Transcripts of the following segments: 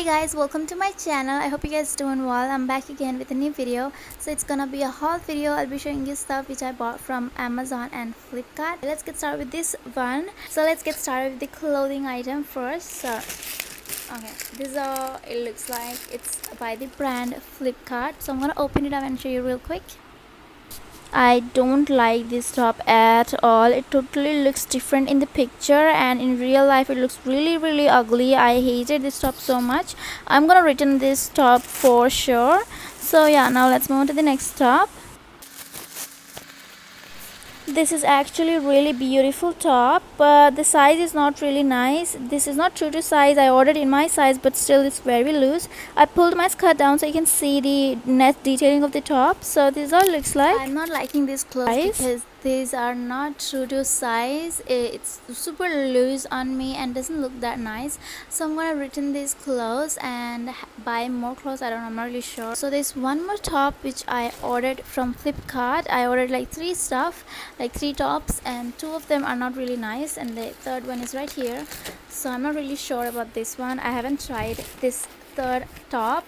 Hi guys, welcome to my channel. I hope you guys doing well. I'm back again with a new video. So it's gonna be a haul video. I'll be showing you stuff which I bought from Amazon and Flipkart. Let's get started with this one. So let's get started with the clothing item first. So okay, this is how it looks like. It's by the brand Flipkart. So I'm gonna open it up and show you real quick. I don't like this top at all. It totally looks different in the picture, and in real life it looks really ugly. I hated this top so much. I'm gonna return this top for sure. So yeah, now let's move on to the next top. This is actually really beautiful top, but the size is not really nice. This is not true to size. I ordered in my size, but still it's very loose. I pulled my skirt down so you can see the net detailing of the top. So this all looks like. I'm not liking these clothes because these are not true to size. It's super loose on me and doesn't look that nice. So I'm gonna return these clothes and buy more clothes. I don't know, I'm not really sure. So there's one more top which I ordered from Flipkart. I ordered like three tops, and two of them are not really nice, and the third one is right here. So I'm not really sure about this one. I haven't tried this third top.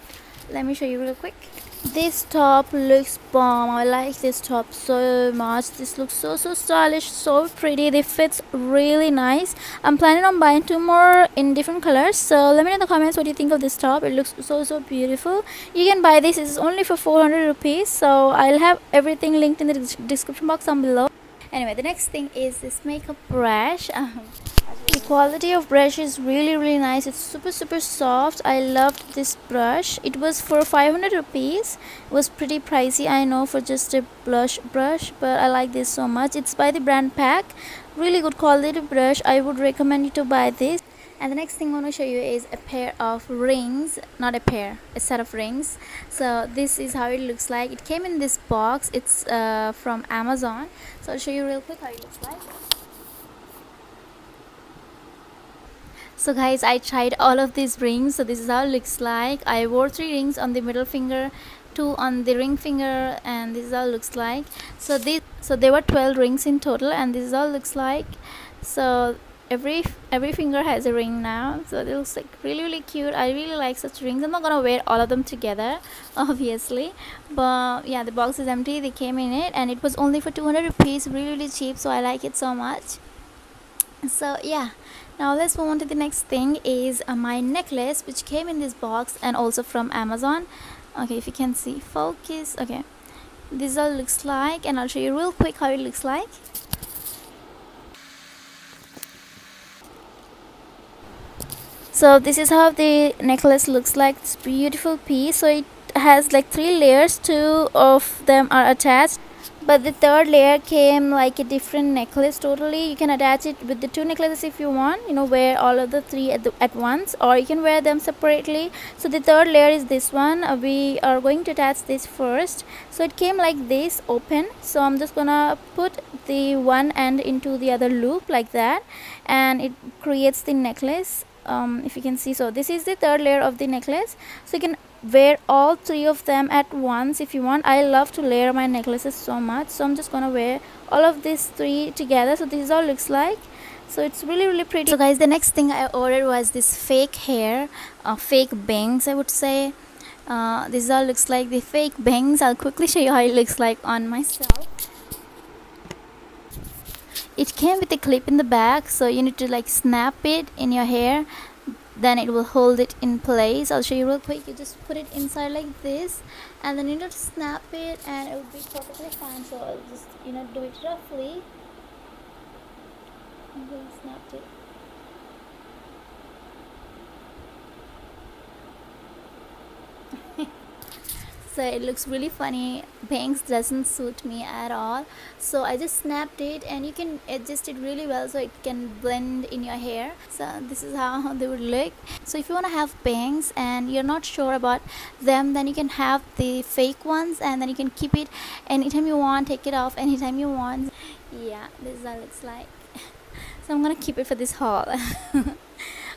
Let me show you real quick. This top looks bomb. I like this top so much. This looks so stylish, so pretty. The fits really nice. I'm planning on buying two more in different colors, so let me know in the comments what you think of this top. It looks so beautiful. You can buy this. It's only for 400 rupees, so I'll have everything linked in the description box down below. Anyway, the next thing is this makeup brush. The quality of brush is really nice. It's super soft. I loved this brush. It was for 500 rupees. It was pretty pricey, I know, for just a blush brush, but I like this so much. It's by the brand Pack. Really good quality brush. I would recommend you to buy this. And the next thing I want to show you is a pair of rings. Not a pair, a set of rings. So this is how it looks like. It came in this box. It's from Amazon. So I'll show you real quick how it looks like. So guys, I tried all of these rings. So this is how it looks like. I wore 3 rings on the middle finger, 2 on the ring finger, and this is how it looks like. So there were 12 rings in total, and this is how it looks like. So every finger has a ring now, so it looks like really cute. I really like such rings. I'm not gonna wear all of them together obviously, but yeah, the box is empty. They came in it, and it was only for 200 rupees. Really cheap, so I like it so much. So yeah, now let's move on to the next thing. Is my necklace, which came in this box and also from Amazon. Okay, if you can see, focus. Okay, this all looks like, and I'll show you real quick how it looks like. So this is how the necklace looks like. It's a beautiful piece. So it has like 3 layers. 2 of them are attached, but the third layer came like a different necklace totally. You can attach it with the 2 necklaces if you want, you know, wear all of the 3 at once, or you can wear them separately. So the third layer is this one. We are going to attach this first. So it came like this, open. So I'm just gonna put the one end into the other loop like that, and it creates the necklace. If you can see, so this is the third layer of the necklace. So you can wear all 3 of them at once if you want. I love to layer my necklaces so much, so I'm just gonna wear all of these 3 together. So this is how it looks like. So it's really pretty. So guys, the next thing I ordered was this fake hair, fake bangs, I would say. This is how it looks like, the fake bangs. I'll quickly show you how it looks like on myself. It came with a clip in the back, so you need to like snap it in your hair, then it will hold it in place. I'll show you real quick. You just put it inside like this, and then you need to snap it, and it will be perfectly fine. So I'll just, you know, do it roughly. I'm going to snap it. So it looks really funny. Bangs doesn't suit me at all, so I just snapped it, and you can adjust it really well so it can blend in your hair. So this is how they would look. So if you want to have bangs and you're not sure about them, then you can have the fake ones, and then you can keep it anytime you want, take it off anytime you want. Yeah, this is how it looks like. So I'm gonna keep it for this haul.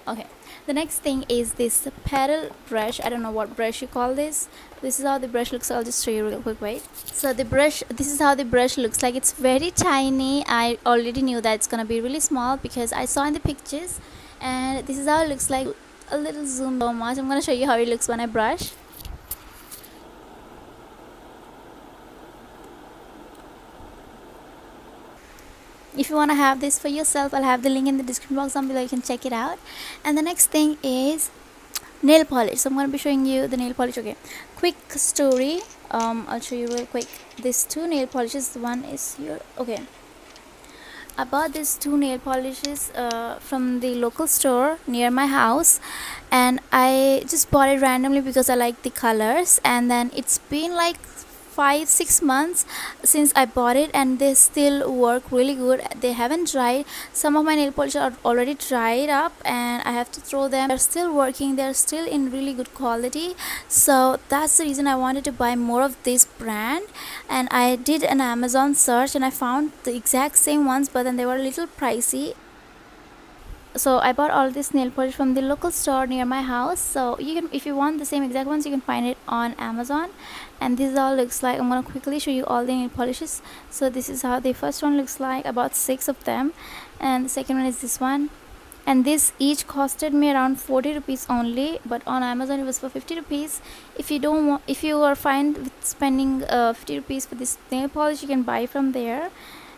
Okay, the next thing is this paddle brush. I don't know what brush you call this. This is how the brush looks. I'll just show you real quick. Wait. So the brush, this is how the brush looks like. It's very tiny. I already knew that it's gonna be really small because I saw in the pictures, and this is how it looks like. a little zoom so much. I'm gonna show you how it looks when I brush. If you want to have this for yourself, I'll have the link in the description box down below. You can check it out. And the next thing is nail polish. So I'm going to be showing you the nail polish. Okay, quick story. I'll show you real quick. These two nail polishes. One is here. Okay, I bought these two nail polishes from the local store near my house, and I just bought it randomly because I like the colors. And then it's been like 5-6 months since I bought it, and they still work really good. They haven't dried. Some of my nail polish are already dried up and I have to throw them. They're still working, they're still in really good quality. So that's the reason I wanted to buy more of this brand, and I did an Amazon search and I found the exact same ones, but then they were a little pricey. So I bought all this nail polish from the local store near my house. So you can, if you want the same exact ones, you can find it on Amazon. And this all looks like, I'm gonna quickly show you all the nail polishes. So this is how the first one looks like, about 6 of them, and the second one is this one. And this each costed me around 40 rupees only, but on Amazon it was for 50 rupees. If you don't want, if you are fine with spending 50 rupees for this nail polish, you can buy from there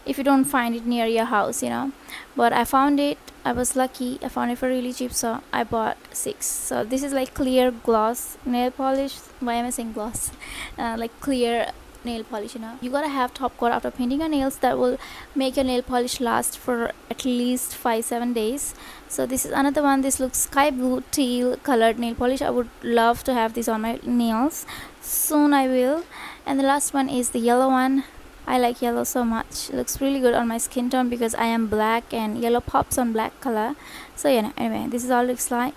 if you don't find it near your house, you know. But I found it, I was lucky, I found it for really cheap, so I bought 6. So this is like clear gloss nail polish. Why am I saying gloss? Like clear nail polish, you know. You gotta have top coat after painting your nails. That will make your nail polish last for at least 5-7 days. So this is another one. This looks sky blue teal colored nail polish. I would love to have this on my nails. Soon I will. And the last one is the yellow one. I like yellow so much. It looks really good on my skin tone because I am black and yellow pops on black color. So yeah, anyway, this is all it looks like.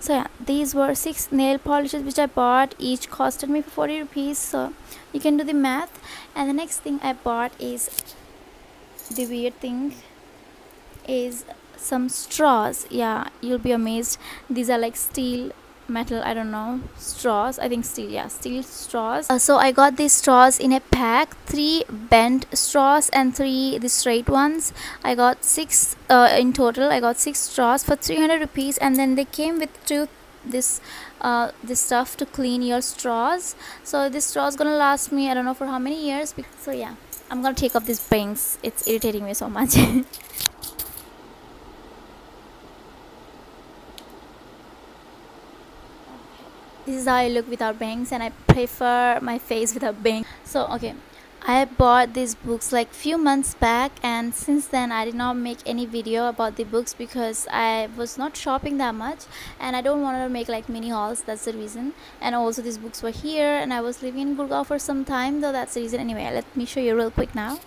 So yeah, these were 6 nail polishes which I bought. Each costed me for 40 rupees. So you can do the math. And the next thing I bought is, the weird thing is, some straws. Yeah, you'll be amazed. These are like steel, metal, I don't know, straws. I think steel, yeah, steel straws. So I got these straws in a pack, 3 bent straws and 3 the straight ones. I got 6 in total. I got 6 straws for 300 rupees, and then they came with this stuff to clean your straws. So this straw is gonna last me, I don't know for how many years. So yeah, I'm gonna take off these bangs. It's irritating me so much. This is how I look without bangs, and I prefer my face without bangs. So okay, I bought these books like few months back, and since then I did not make any video about the books because I was not shopping that much and I don't want to make like mini hauls. That's the reason. And also these books were here and I was living in Gurgaon for some time, though. That's the reason. Anyway, let me show you real quick now.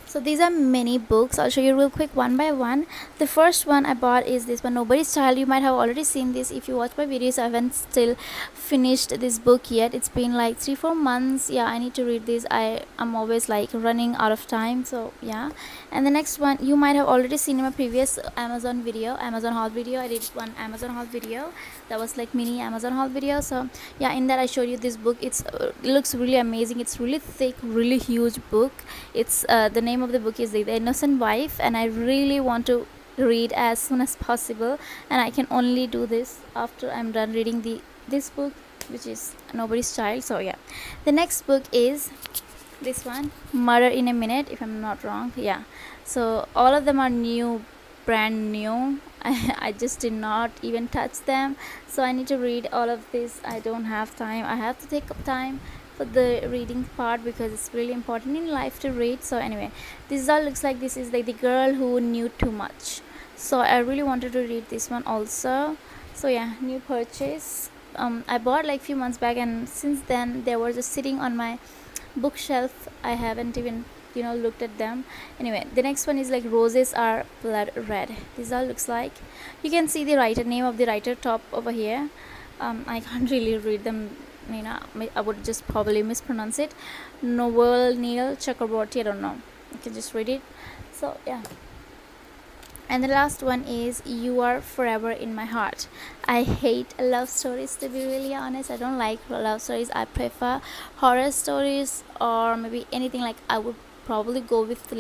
So these are many books. I'll show you real quick one by one. The first one I bought is this one, Nobody's Child. You might have already seen this if you watch my videos. I haven't still finished this book yet. It's been like 3-4 months. Yeah, I need to read this. I'm always like running out of time, so yeah. And the next one you might have already seen in my previous Amazon haul video. I did one Amazon haul video that was like mini Amazon haul video. So yeah, in that I showed you this book. It looks really amazing. It's really thick, really huge book. It's the name of the book is The Innocent Wife, and I really want to read as soon as possible, and I can only do this after I'm done reading this book, which is Nobody's Child. So yeah, the next book is this one, Murder in a Minute, if I'm not wrong. Yeah, so all of them are new, brand new. I just did not even touch them, so I need to read all of this. I don't have time. I have to take up time for the reading part because it's really important in life to read. So anyway, this all looks like. This is like The Girl Who Knew Too Much. So I really wanted to read this one also. So yeah, new purchase. I bought like few months back, and since then they were just sitting on my bookshelf. I haven't even looked at them. Anyway, the next one is like Roses Are Blood Red. This all looks like. You can see the name of the writer top over here. I can't really read them, I would just probably mispronounce it. Noel Neil Chakraborty, I don't know. You can just read it. So yeah. And the last one is You Are Forever in My Heart. I hate love stories, to be really honest. I don't like love stories. I prefer horror stories or maybe anything. Like I would probably go with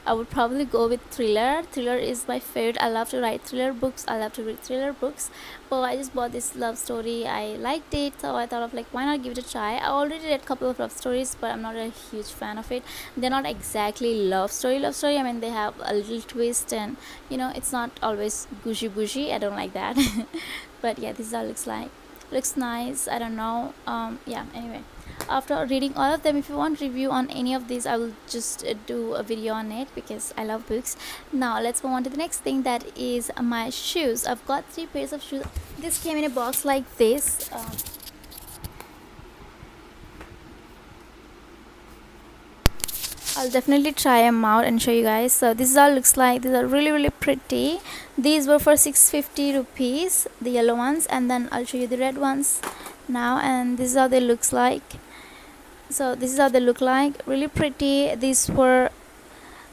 I would probably go with thriller. Thriller is my favorite. I love to write thriller books, I love to read thriller books. But I just bought this love story, I liked it, so I thought of like, why not give it a try. I already read a couple of love stories, but I'm not a huge fan of it. They're not exactly love story. I mean, they have a little twist, and you know, it's not always gushy bushy. I don't like that. But yeah, this is how it looks like. Looks nice. I don't know. Yeah, anyway, after reading all of them, if you want review on any of these, I will just do a video on it because I love books. Now let's move on to the next thing, that is my shoes. I've got 3 pairs of shoes. This came in a box like this. I'll definitely try them out and show you guys. So this is how it looks like. These are really pretty. These were for 650 rupees, the yellow ones, and then I'll show you the red ones now. And this is how they looks like. So this is how they look like, really pretty. These were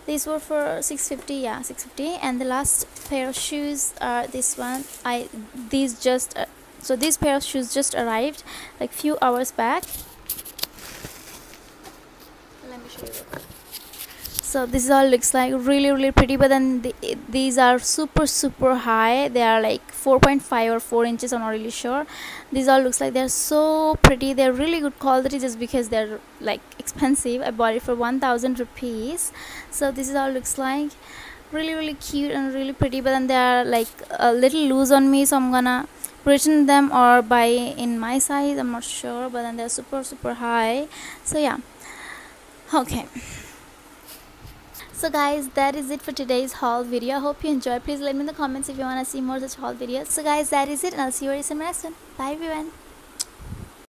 for 650, yeah, 650. And the last pair of shoes are this one. So this pair of shoes just arrived like few hours back. Let me show you. So this is all looks like, really pretty. But then these are super high. They are like 4.5 or 4 inches, I'm not really sure. These all looks like they're so pretty. They're really good quality just because they're like expensive. I bought it for 1000 rupees. So this is all looks like, really cute and really pretty. But then they are like a little loose on me, so I'm gonna return them or buy in my size, I'm not sure. But then they're super high. So yeah, okay. So guys, that is it for today's haul video. I hope you enjoyed. Please let me in the comments if you want to see more such haul videos. So guys, that is it, and I'll see you very soon in my next one. Bye everyone.